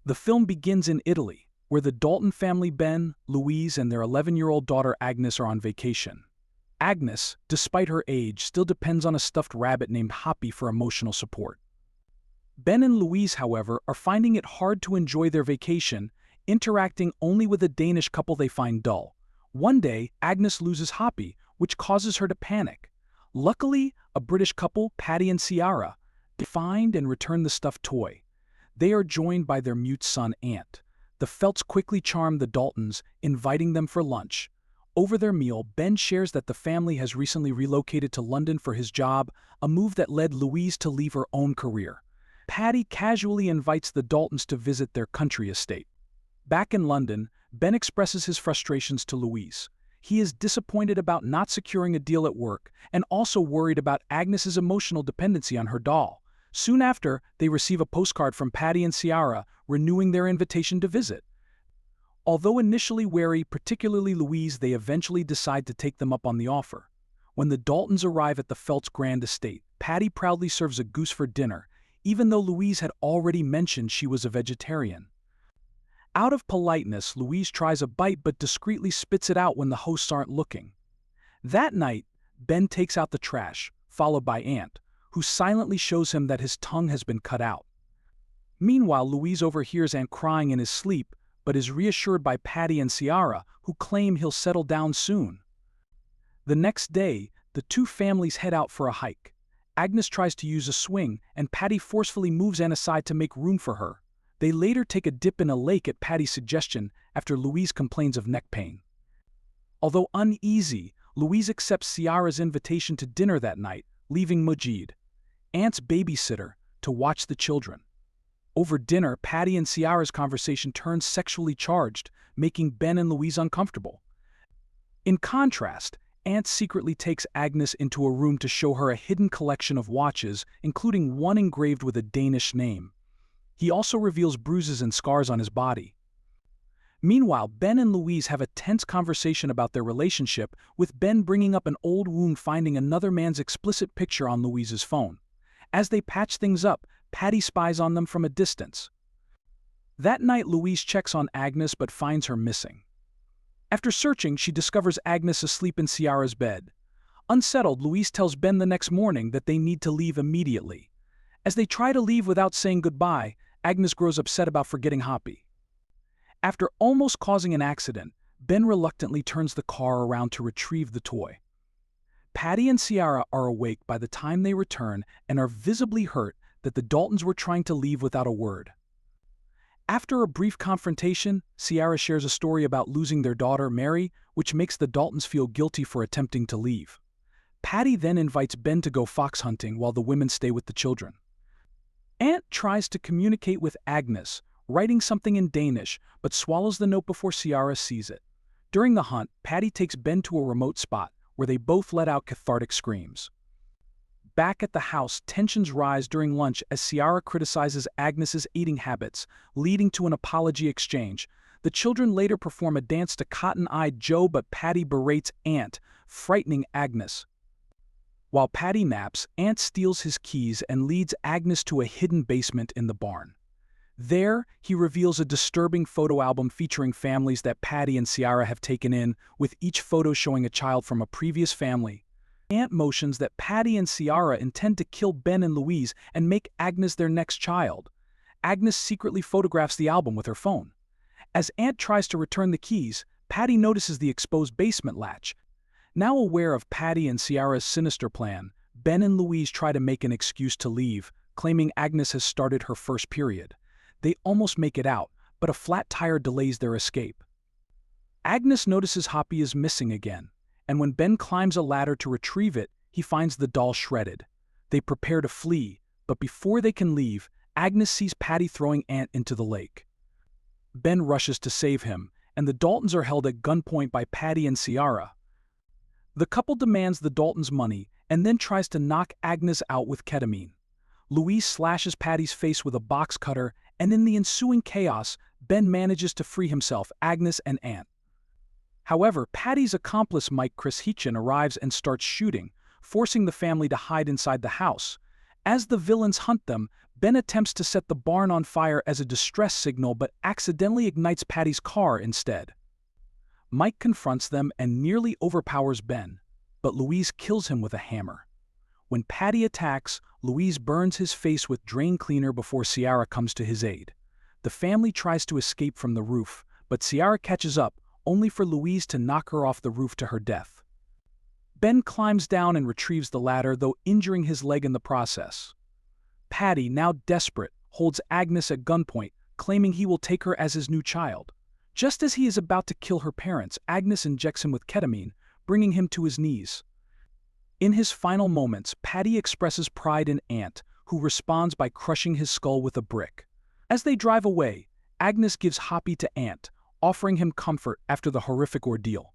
The film begins in Italy, where the Dalton family Ben, Louise, and their 11-year-old daughter Agnes are on vacation. Agnes, despite her age, still depends on a stuffed rabbit named Hoppy for emotional support. Ben and Louise, however, are finding it hard to enjoy their vacation, interacting only with a Danish couple they find dull. One day, Agnes loses Hoppy, which causes her to panic. Luckily, a British couple, Patty and Ciara, find and return the stuffed toy. They are joined by their mute son, Ant. The Felts quickly charm the Daltons, inviting them for lunch. Over their meal, Ben shares that the family has recently relocated to London for his job, a move that led Louise to leave her own career. Patty casually invites the Daltons to visit their country estate. Back in London, Ben expresses his frustrations to Louise. He is disappointed about not securing a deal at work and also worried about Agnes's emotional dependency on her doll. Soon after, they receive a postcard from Patty and Ciara, renewing their invitation to visit. Although initially wary, particularly Louise, they eventually decide to take them up on the offer. When the Daltons arrive at the Felts' grand estate, Patty proudly serves a goose for dinner, even though Louise had already mentioned she was a vegetarian. Out of politeness, Louise tries a bite but discreetly spits it out when the hosts aren't looking. That night, Ben takes out the trash, followed by Ant, who silently shows him that his tongue has been cut out. Meanwhile, Louise overhears Ant crying in his sleep, but is reassured by Patty and Ciara, who claim he'll settle down soon. The next day, the two families head out for a hike. Agnes tries to use a swing, and Patty forcefully moves Ant aside to make room for her. They later take a dip in a lake at Patty's suggestion after Louise complains of neck pain. Although uneasy, Louise accepts Ciara's invitation to dinner that night, leaving Majid, Ant's babysitter, to watch the children. Over dinner, Patty and Ciara's conversation turns sexually charged, making Ben and Louise uncomfortable. In contrast, Ant secretly takes Agnes into a room to show her a hidden collection of watches, including one engraved with a Danish name. He also reveals bruises and scars on his body. Meanwhile, Ben and Louise have a tense conversation about their relationship, with Ben bringing up an old wound finding another man's explicit picture on Louise's phone. As they patch things up, Patty spies on them from a distance. That night, Louise checks on Agnes but finds her missing. After searching, she discovers Agnes asleep in Ciara's bed. Unsettled, Louise tells Ben the next morning that they need to leave immediately. As they try to leave without saying goodbye, Agnes grows upset about forgetting Hoppy. After almost causing an accident, Ben reluctantly turns the car around to retrieve the toy. Patty and Ciara are awake by the time they return and are visibly hurt that the Daltons were trying to leave without a word. After a brief confrontation, Ciara shares a story about losing their daughter, Mary, which makes the Daltons feel guilty for attempting to leave. Patty then invites Ben to go fox hunting while the women stay with the children. Ant tries to communicate with Agnes, writing something in Danish, but swallows the note before Ciara sees it. During the hunt, Patty takes Ben to a remote spot, where they both let out cathartic screams. Back at the house, tensions rise during lunch as Ciara criticizes Agnes's eating habits, leading to an apology exchange. The children later perform a dance to Cotton-Eyed Joe, but Patty berates Ant, frightening Agnes. While Patty naps, Ant steals his keys and leads Agnes to a hidden basement in the barn. There, he reveals a disturbing photo album featuring families that Patty and Ciara have taken in, with each photo showing a child from a previous family. Ant motions that Patty and Ciara intend to kill Ben and Louise and make Agnes their next child. Agnes secretly photographs the album with her phone. As Ant tries to return the keys, Patty notices the exposed basement latch. Now aware of Patty and Ciara's sinister plan, Ben and Louise try to make an excuse to leave, claiming Agnes has started her first period. They almost make it out, but a flat tire delays their escape. Agnes notices Hoppy is missing again, and when Ben climbs a ladder to retrieve it, he finds the doll shredded. They prepare to flee, but before they can leave, Agnes sees Patty throwing Ant into the lake. Ben rushes to save him, and the Daltons are held at gunpoint by Patty and Ciara. The couple demands the Daltons' money and then tries to knock Agnes out with ketamine. Louise slashes Patty's face with a box cutter, and in the ensuing chaos, Ben manages to free himself, Agnes, and Ant. However, Patty's accomplice Mike Chris Heachin arrives and starts shooting, forcing the family to hide inside the house. As the villains hunt them, Ben attempts to set the barn on fire as a distress signal but accidentally ignites Patty's car instead. Mike confronts them and nearly overpowers Ben, but Louise kills him with a hammer. When Patty attacks, Louise burns his face with drain cleaner before Ciara comes to his aid. The family tries to escape from the roof, but Ciara catches up, only for Louise to knock her off the roof to her death. Ben climbs down and retrieves the ladder, though injuring his leg in the process. Patty, now desperate, holds Agnes at gunpoint, claiming he will take her as his new child. Just as he is about to kill her parents, Agnes injects him with ketamine, bringing him to his knees. In his final moments, Patty expresses pride in Ant, who responds by crushing his skull with a brick. As they drive away, Agnes gives Hoppy to Ant, offering him comfort after the horrific ordeal.